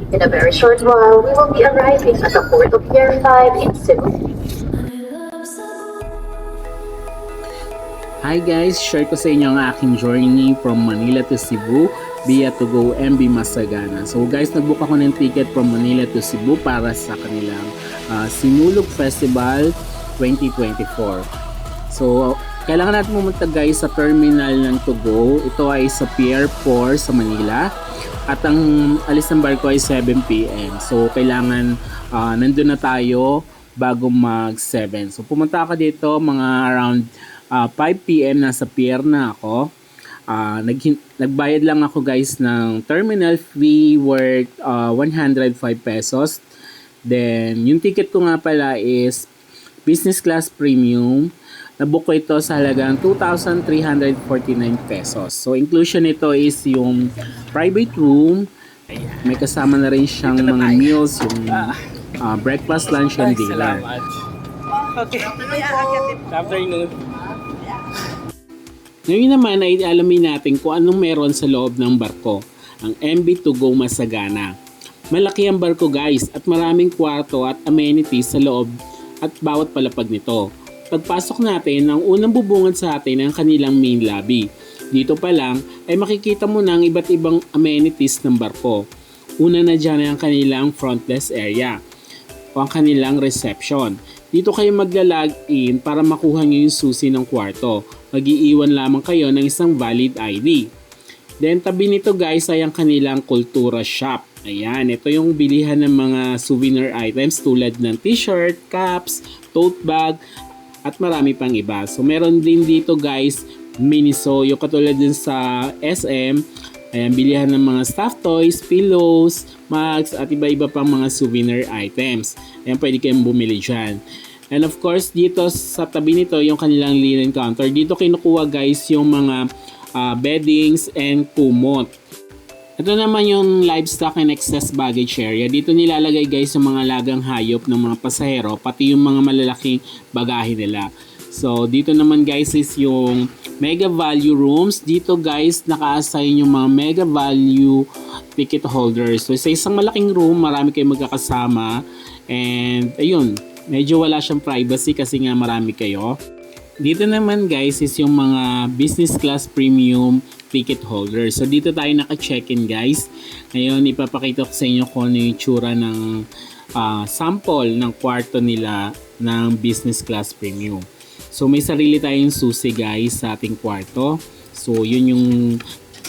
In a very short while, we will be arriving at the port of Pier 5 in Cebu. Hi guys, share ko sa inyo ang aking journey from Manila to Cebu via to go MB Masagana. So guys, nagbook ako ng ticket from Manila to Cebu para sa kanilang Sinulog Festival 2024. So kailangan natin pumunta guys sa terminal ng to go. Ito ay sa Pier 4 sa Manila. At ang alis ng barko ay 7 PM. So kailangan nandun na tayo bago mag 7. So pumunta ako dito mga around 5 PM nasa pier na ako. Nagbayad lang ako guys ng terminal fee worth 105 pesos. Then yung ticket ko nga pala is business class premium. Nabook ko ito sa halagang 2,349 pesos. So inclusion nito is yung private room. May kasama na rin siyang mga meals, yung breakfast, lunch, and dinner. Okay. Afternoon. Ngayon naman ay alamin natin kung anong meron sa loob ng barko, ang MB To Go Masagana. Malaki ang barko guys at maraming kwarto at amenities sa loob at bawat palapag nito. Pagpasok natin, ang unang bubungad sa atin ang kanilang main lobby. Dito pa lang ay makikita mo na ang iba't ibang amenities ng barko. Una na dyan ay ang kanilang front desk area o ang kanilang reception. Dito kayo magla-log-in para makuha nyo yung susi ng kwarto. Mag-iiwan lamang kayo ng isang valid ID. Then tabi nito guys ay ang kanilang kultura shop. Ayan, ito yung bilihan ng mga souvenir items tulad ng t-shirt, caps, tote bag, at marami pang iba. So meron din dito guys, Miniso, yung katulad din sa SM. Ayan, bilihan ng mga stuffed toys, pillows, mugs, at iba-iba pang mga souvenir items. Ayan, pwede kayong bumili dyan. And of course, dito sa tabi nito, yung kanilang linen counter. Dito kinukuha guys yung mga beddings and kumot. Ito naman yung livestock and excess baggage area. Dito nilalagay guys yung mga lagang hayop ng mga pasahero, pati yung mga malalaking bagahe nila. So, dito naman guys is yung mega value rooms. Dito guys, naka-assign yung mga mega value ticket holders. So, sa isang malaking room, marami kayong magkakasama. And, ayun, medyo wala siyang privacy kasi nga marami kayo. Dito naman guys is yung mga business class premium ticket holders. So, dito tayo naka-check-in guys. Ngayon, ipapakita ko sa inyo kung ano yung tsura ng sample ng kwarto nila ng business class premium. So may sarili tayong susi guys sa ating kwarto. So yun yung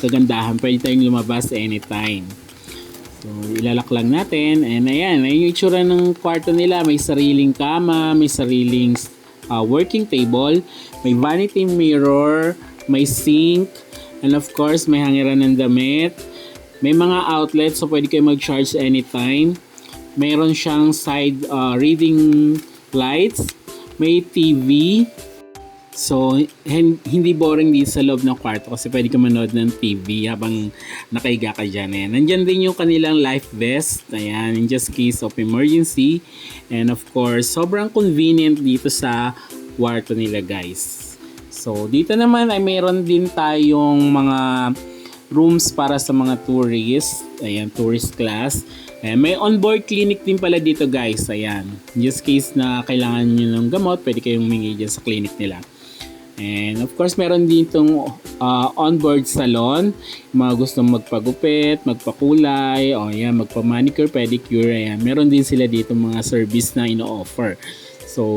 kagandahan. Pwede tayong lumabas anytime. So ilalak lang natin. And ayan, ayun yung itsura ng kwarto nila. May sariling kama, may sariling working table, may vanity mirror, may sink, and of course may hangiran ng damit. May mga outlets so pwede kayo mag-charge anytime. Mayroon siyang side reading lights. May TV. So, hindi boring dito sa loob ng kwarto kasi pwede ka manood ng TV habang nakahiga ka dyan. Ayan. Nandyan din yung kanilang life vest. Ayan, in just case of emergency. And of course, sobrang convenient dito sa kwarto nila guys. So, dito naman ay mayroon din tayong mga rooms para sa mga tourists. Ayan, tourist class. Ayan, may onboard clinic din pala dito guys. Ayan. In just case na kailangan nyo ng gamot, pwede kayong humingi dyan sa clinic nila. And of course, meron din itong onboard salon. Mga gustong magpagupit, magpakulay, o ayan, magpa-manicure, pedicure. Ayan. Meron din sila dito mga service na ino-offer. So,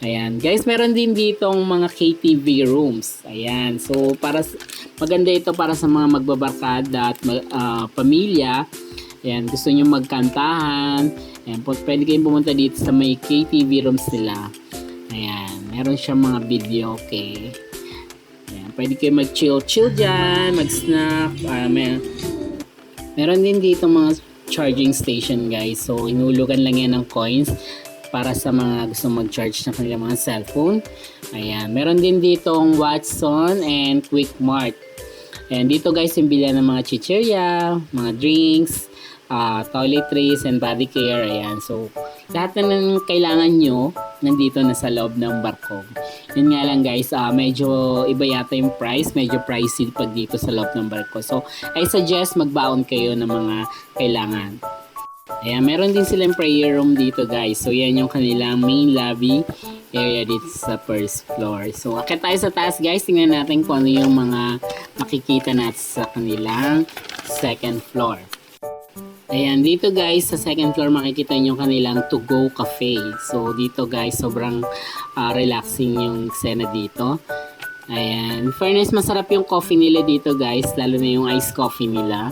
ayan. Guys, meron din ditong mga KTV rooms. Ayan. So, maganda ito para sa mga magbabarkada at pamilya. Ayan, gusto nyo magkantahan. Ayan, pwede kayong pumunta dito sa may KTV rooms nila. Ayan, meron siyang mga video, okay. Ayan, pwede kayong mag-chill dyan, mag-snack. Meron din dito mga charging station guys. So, inulugan lang yan ng coins para sa mga gusto mag-charge ng kanilang mga cellphone. Ayan, meron din dito ang Watson and Quick Mart. Ayan, dito guys, yung bilhan ng mga chichirya, mga drinks, toiletries and body care. Ayan. So, lahat na ng kailangan nyo nandito na sa loob ng barko. Yun nga lang guys, medyo iba yata yung price. Medyo pricey pag dito sa loob ng barko. So, I suggest magbaon kayo ng mga kailangan. Ayan, meron din silang prayer room dito guys. So yan yung kanilang main lobby area dito sa first floor. So akit tayo sa taas guys. Tingnan natin kung ano yung mga makikita natin sa kanilang second floor. Ayan, dito guys sa second floor makikita nyo kanilang to-go cafe. So dito guys sobrang relaxing yung eksena dito. Ayan, in fairness masarap yung coffee nila dito guys. Lalo na yung iced coffee nila.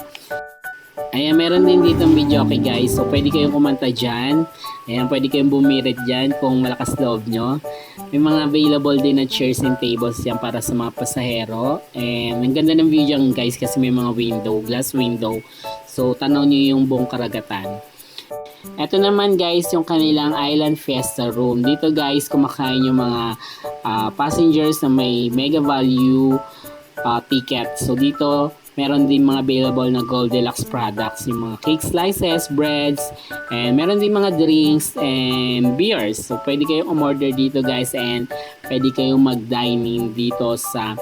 Ayan, meron din dito ang video okay guys. So, pwede kayong kumanta dyan. Ayan, pwede kayong bumirit dyan kung malakas loob nyo. May mga available din na chairs and tables yan para sa mga pasahero. And ang ganda ng view dyan guys kasi may mga window, glass window. So, tanaw nyo yung buong karagatan. Ito naman guys, yung kanilang Island Fiesta Room. Dito guys, kumakain yung mga passengers na may mega value ticket. So, dito meron din mga available na Gold Deluxe products, yung mga cake slices, breads, and meron din mga drinks and beers. So, pwede kayong umorder dito guys and pwede kayong mag-dining dito sa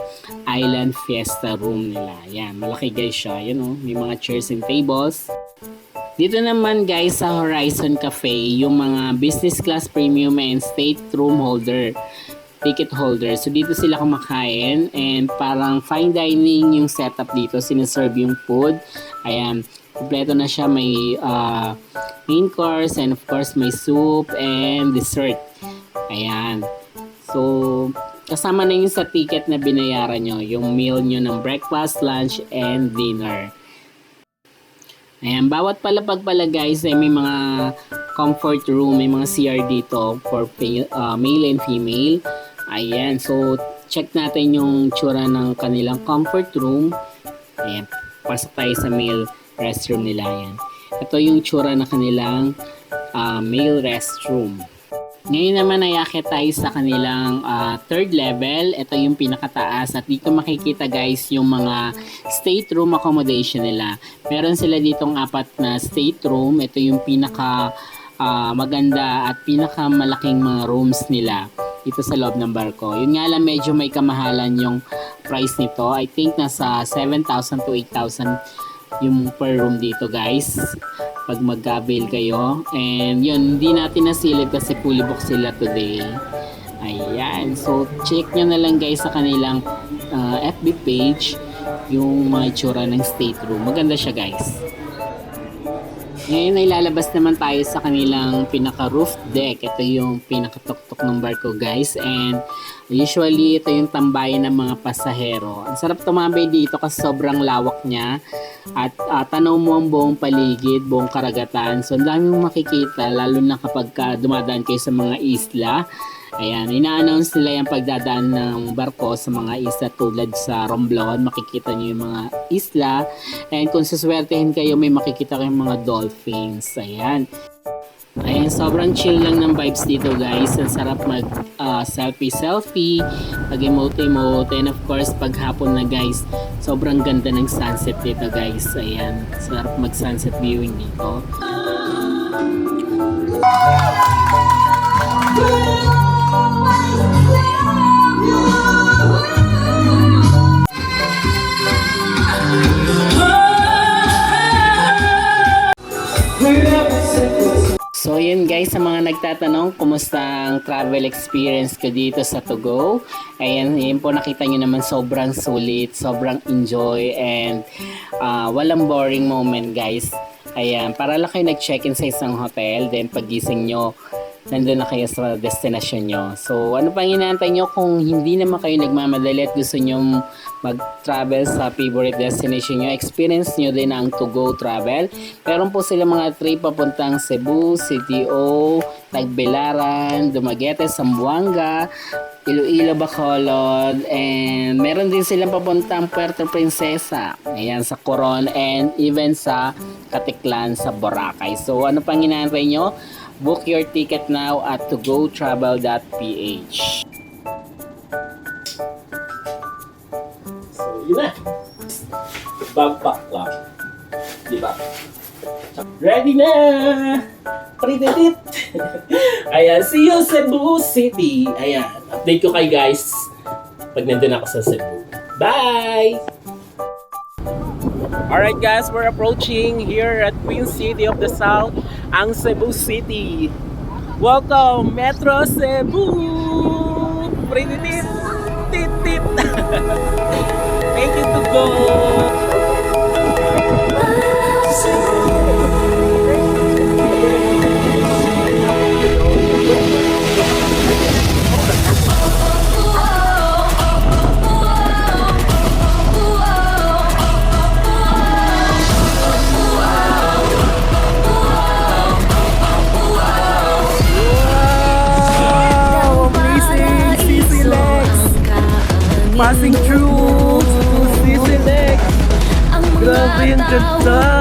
Island Fiesta Room nila. Yan, malaki guys siya. Yan o, may mga chairs and tables. Dito naman guys sa Horizon Cafe, yung mga business class premium and state room holder. Ticket holder. So, dito sila kumakain and parang fine dining yung setup dito. Sineserve yung food. Ayan. Kompleto na siya. May main course and of course may soup and dessert. Ayan. So, kasama na yun sa ticket na binayaran nyo. Yung meal nyo ng breakfast, lunch, and dinner. Ayan. Bawat palapag pala guys ay may mga comfort room. May mga CR dito for male and female. Ayan, so check natin yung tsura ng kanilang comfort room. Ayan, pasok tayo sa male restroom nila. Ayan. Ito yung tsura ng kanilang male restroom. Ngayon naman ay aakyat tayo sa kanilang third level. Ito yung pinakataas at dito makikita guys yung mga state room accommodation nila. Meron sila ditong 4 na state room. Ito yung pinaka maganda at pinakamalaking mga rooms nila dito sa loob ng barko. Yun nga lang medyo may kamahalan yung price nito. I think nasa 7,000 to 8,000 yung per room dito guys pag mag-avail kayo. And yun, hindi natin nasilip kasi fully booked sila today. Ayan, so check nyo na lang guys sa kanilang FB page yung mga itsura ng state room. Maganda siya guys. Ngayon ay lalabas naman tayo sa kanilang pinaka-roof deck. Ito yung pinaka-tuktok ng barko guys. And usually ito yung tambayan ng mga pasahero. Ang sarap tumambay dito kasi sobrang lawak niya. At tanaw mo ang buong paligid, buong karagatan. So ang dami mong makikita lalo na kapag dumadaan kayo sa mga isla. Ayan, ina-announce nila yung pagdadaan ng barko sa mga isla tulad sa Romblon. Makikita nyo yung mga isla. And kung suswertehin kayo, may makikita kayong mga dolphins. Ayan. Ayan, sobrang chill lang ng vibes dito guys. Ang sarap mag selfie, pag-emote. And of course, pag hapon na guys, sobrang ganda ng sunset dito guys. Ayan, sarap mag-sunset viewing dito. So yun guys, sa mga nagtatanong kumusta ang travel experience ko dito sa To-Go. Ayan, yun po nakita nyo naman sobrang sulit, sobrang enjoy and walang boring moment guys. Ayan, para lang kayo nag-check-in sa isang hotel, then pagising nyo, nandun na kayo sa destination nyo. So ano pang inaantay nyo kung hindi naman kayo nagmamadali at gusto nyo mag-travel sa favorite destination nyo, experience nyo din ang To-Go Travel. Meron po sila mga trip papuntang Cebu, CTO, Tagbilaran, Dumaguete, Zamboanga, Iloilo, Bacolod, and meron din silang papuntang Puerto Princesa, ayan, sa Coron, and even sa Katiklan, sa Boracay. So ano pang inaantay nyo? Book your ticket now at togotravel.ph. So, yun na. Backpack lang. Diba? Ready na! Pretty. Ayan, see you Cebu City. Ayan, update ko kayo guys pag nandun ako sa Cebu. Bye! Alright guys, we're approaching here at Queen City of the South, ang Cebu City. Welcome, Metro Cebu! Pretty tit, tit, tit. Thank you to go! Passing through to Sisilex. Grabe yung ganda.